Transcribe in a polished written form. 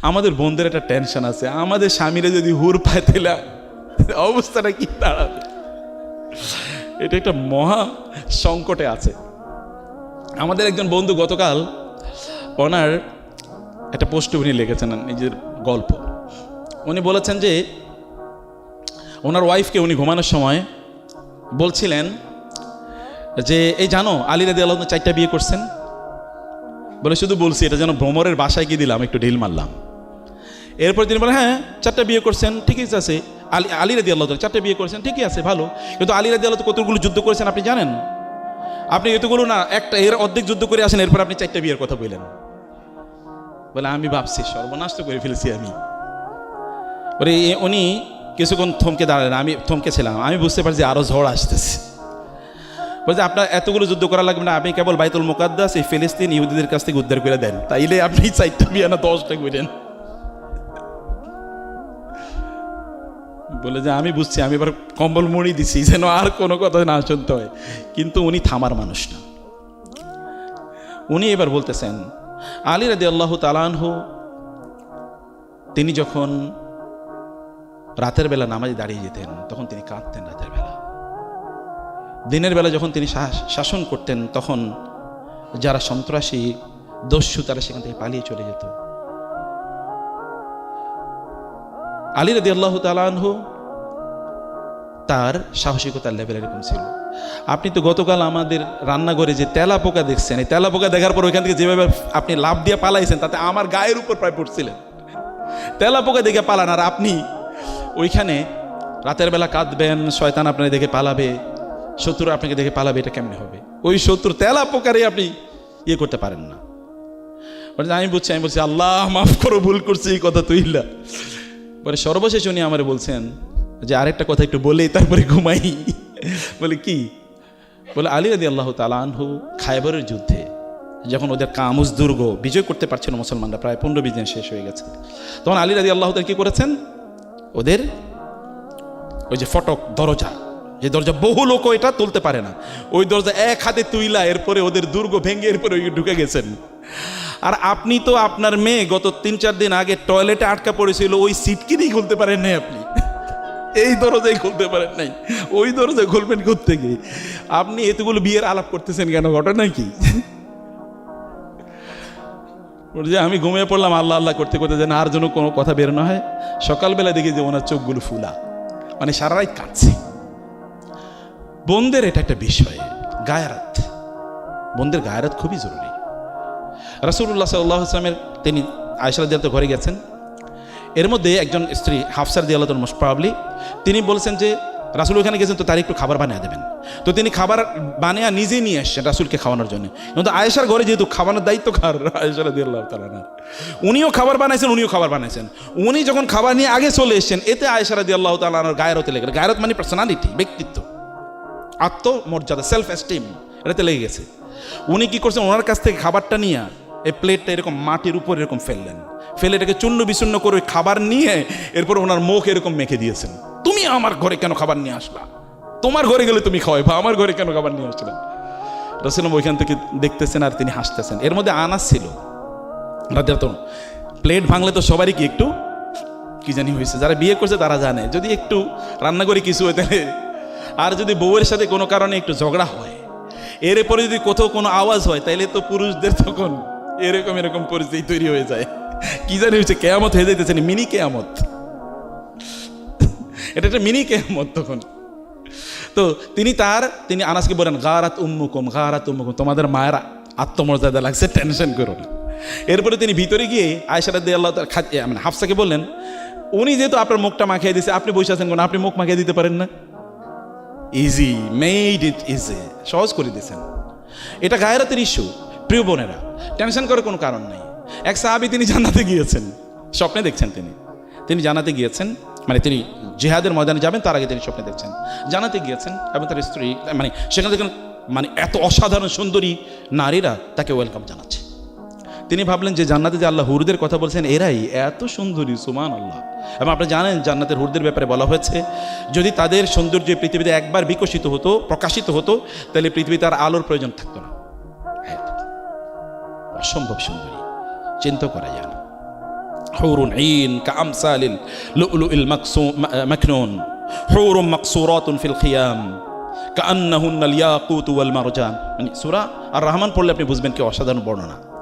আমাদের বোনদের একটা টেনশন আছে, আমাদের স্বামীরা যদি হুর পায় তাহলে অবস্থাটা কি দাঁড়াবে। এটা একটা মহা সংকটে আছে। আমাদের একজন বন্ধু গতকাল ওনার একটা পোস্টে উনি লিখেছেন নিজের গল্প। উনি বলেছেন যে ওনার ওয়াইফকে উনি ঘুমানোর সময় বলছিলেন যে এই জানো আলী রাদিয়াল্লাহু আনহু 4টা বিয়ে করছেন। বলে শুধু বলছি, এটা যেন ভ্রমরের বাসায় গিয়ে দিলাম, একটু ঢিল মারলাম। এরপর তিনি বলেন হ্যাঁ 4টা বিয়ে করছেন, ঠিকই আছে। আলী রাদিয়াল্লাহু আনহু 4টা বিয়ে করেছেন, ঠিকই আছে, ভালো। কিন্তু আলী রাদিয়াল্লাহু আনহু কতগুলো যুদ্ধ করেছেন আপনি জানেন? আপনি এতগুলো না, একটা এর অর্ধেক যুদ্ধ করে আসেন, এরপর আপনি 4টা বিয়ের কথা বললেন। বলে আমি ভাবছি সর্বনাশ তো করে ফেলেছি আমি। বলে উনি কিছুক্ষণ থমকে দাঁড়ালেন, আমি থমকেছিলাম, আমি বুঝতে পারছি আরো ঝড় আসতেছে। বলছে আপনার এতগুলো যুদ্ধ করা লাগবে না, আপনি কেবল বাইতুল মুকাদ্দাস এই ফিলিস্তিন ইহুদিদের কাছ থেকে উদ্ধার করে দেন, তাইলে আপনি 4টা বিয়ে না 10টা করেন। বলে যে আমি বুঝছি, আমি এবার কম্বল মুড়ি দিছি যেন আর কোনো কথা না শুনতে হয়। কিন্তু উনি থামার মানুষ না। উনি এবার বলতেছেন আলী রাদিয়াল্লাহু তাআলা আনহু তিনি যখন রাতের বেলা নামাজে দাঁড়িয়ে যেতেন তখন তিনি কাঁদতেন রাতের বেলা। দিনের বেলা যখন তিনি শাসন করতেন তখন যারা সন্ত্রাসী দস্যু তারা সেখান থেকে পালিয়ে চলে যেত। আলী রাদিয়াল্লাহু তাআলা আনহু তার সাহসিকতার লেভেল এরকম ছিল। আপনি তো গতকাল আমাদের রান্নাঘরে যে তেলা পোকা দেখছেন, এই তেলা পোকা দেখার পর ওইখান থেকে যেভাবে আপনি লাভ দিয়ে পালাইছেন তাতে আমার গায়ের উপর প্রায় পড়ছিলেন। তেলা পোকা দেখে পালান, আর আপনি ওইখানে রাতের বেলা কাঁদবেন, শয়তান আপনাকে দেখে পালাবে, শত্রু আপনাকে দেখে পালাবে, এটা কেমনে হবে? ওই শত্রু তেলা পোকারে আপনি ইয়ে করতে পারেন না। আমি বলছি আল্লাহ মাফ করো, ভুল করছি, এই কথা তুইলা। পরে সর্বশেষ উনি আমার বলছেন যে আরেকটা কথা একটু বলেই তারপরে ঘুমাই। বলে কি? বলে আলী রাদিয়াল্লাহু তাআলা আনহু খায়বরের যুদ্ধে যখন ওদের কামুজ দুর্গ বিজয় করতে পারছিল মুসলমানরা, প্রায় 15-20 দিন শেষ হয়ে গেছে, তখন আলী রাদিয়াল্লাহু তাআলা কি করেছেন, ওদের ওই যে ফটক দরজা, যে দরজা বহু লোক এটা তুলতে পারে না, ওই দরজা এক হাতে তুইলা এরপরে ওদের দুর্গ ভেঙে এরপরে ওই ঢুকে গেছেন। আর আপনি তো আপনার মেয়ে গত 3-4 দিন আগে টয়লেটে আটকা পড়েছিল, ওই সিটকিনি খুলতে পারেন নাই, আপনি এই দরজাই খুলতে পারেন নাই, ওই দরজা খুলবেন কোত্থেকে? আপনি এতগুলো বিয়ের আলাপ করতেছেন কেন? ঘটনা কি? আমি ঘুমিয়ে পড়লাম আল্লাহ আল্লাহ করতে করতে, যেন আর যেন কোনো কথা বের না হয়। সকালবেলা দেখি যে ওনার চোখগুলো ফুলা, মানে সারা রাত কাঁদছে। বোনদের এটা একটা বিষয়, গায়রাত। বোনদের গায়রাত খুবই জরুরি। রাসূলুল্লাহ সাল্লাল্লাহু আলাইহি ওয়াসাল্লামের তিনি আয়েশা রাদিয়াল্লাহু ঘরে গেছেন, এর মধ্যে একজন স্ত্রী হাফসা রাদিয়াল্লাহু তাআলা মোস্ট প্রবাবলি তিনি বলছেন যে রাসূল ওখানে গেছেন তো তার একটু খাবার বানিয়ে দেবেন। তো তিনি খাবার বানিয়ে নিজে নিয়ে আসছেন রাসূলকে খাওয়ানোর জন্য। কিন্তু আয়েশার ঘরে যেহেতু খাওয়ানোর দায়িত্ব কার? আয়েশা রাদিয়াল্লাহু তাআলা। উনিও খাবার বানাইছেন। উনি যখন খাবার নিয়ে আগে চলে এসেছেন, এতে আয়েশা রাদিয়াল্লাহু তাআলার গায়রতে লেগে গেল। গায়রত মানে পার্সোনালিটি, ব্যক্তিত্ব, আত্মমর্যাদা, সেলফ এস্টিম, এটাতে লেগে গেছে। উনি কি করছেন, ওনার কাছ থেকে খাবারটা নিয়ে এই প্লেটটা এরকম মাটির উপর এরকম ফেললেন, ফেলে এটাকে চূর্ণ বিচূর্ণ করে ওই খাবার নিয়ে এরপর ওনার মুখ এরকম মেখে দিয়েছেন। তুমি আমার ঘরে কেন খাবার নিয়ে আসলা? তোমার ঘরে গেলে তুমি খাওয়াইবা, আমার ঘরে কেন খাবার নিয়ে আসলা? রাসূল ওইখান থেকে দেখতেছেন আর তিনি হাসতেছেন। এর মধ্যে আনাস ছিল রাদিয়াল্লাহু তাআলা। প্লেট ভাঙলে তো সবারই কি একটু কি জানি হয়েছে, যারা বিয়ে করছে তারা জানে, যদি একটু রান্না করে কিছু হয় তাহলে, আর যদি বউয়ের সাথে কোনো কারণে একটু ঝগড়া হয়, এরপরে যদি কোথাও কোনো আওয়াজ হয়, তাইলে তো পুরুষদের তখন এরকম পরিস্থিতি তৈরি হয়ে যায়। কি জানি হয়েছে, কেয়ামত হয়ে যাইতেছে, মিনি কেয়ামত। এটা একটা মিনি কেয়ামত তখন। তো তিনি আনাসকে বলেন গারাত উম্মুকুম, তোমাদের মায়ের আত্মমর্যাদা লাগছে, টেনশন করো না। এরপরে তিনি ভিতরে গিয়ে আয়েশা রাদিয়াল্লাহু তাআলা মানে হাফসাকে বললেন, উনি যেহেতু আপনার মুখটা মাখিয়ে দিয়েছে, আপনি বসে আছেন কেন, আপনি মুখ মাখিয়ে দিতে পারেন না? ইজি, মেড ইট ইজি, সহজ করে দিয়েছেন। এটা গায়রাতের ইস্যু। প্রিয় বোনেরা, টেনশন করার কোনো কারণ নাই। এক সাহাবী তিনি জান্নাতে গিয়েছেন, স্বপ্নে দেখছেন তিনি জান্নাতে গিয়েছেন, মানে তিনি জিহাদের ময়দানে যাবেন তার আগে তিনি স্বপ্নে দেখছেন জান্নাতে গিয়েছেন, এবং তার স্ত্রী মানে সেখানে দেখেন মানে এত অসাধারণ সুন্দরী নারীরা তাকে ওয়েলকাম জানাচ্ছে। তিনি ভাবলেন যে জান্নাতে যে আল্লাহ হুরদের কথা বলছেন এরাই এত সুন্দরী, সুবহানাল্লাহ। এবং আপনি জানেন জান্নাতের হুরদের ব্যাপারে বলা হয়েছে, যদি তাদের সৌন্দর্য পৃথিবীতে একবার বিকশিত হতো, প্রকাশিত হতো, তাহলে পৃথিবীতে আর আলোর প্রয়োজন থাকতো না। অসম্ভব সুন্দরী, চিন্তা করা যায় না। হুরুন ঈন কাআমসালিল লুলুইল মাকনুন হুরুম মাকসুরাতুন ফিল খিয়াম কাআন্নাহুন্নাল ইয়াকুতু ওয়াল মারজান। মানে সূরা আর রহমান পড়লে আপনি বুঝবেন কি অসাধারণ বর্ণনা।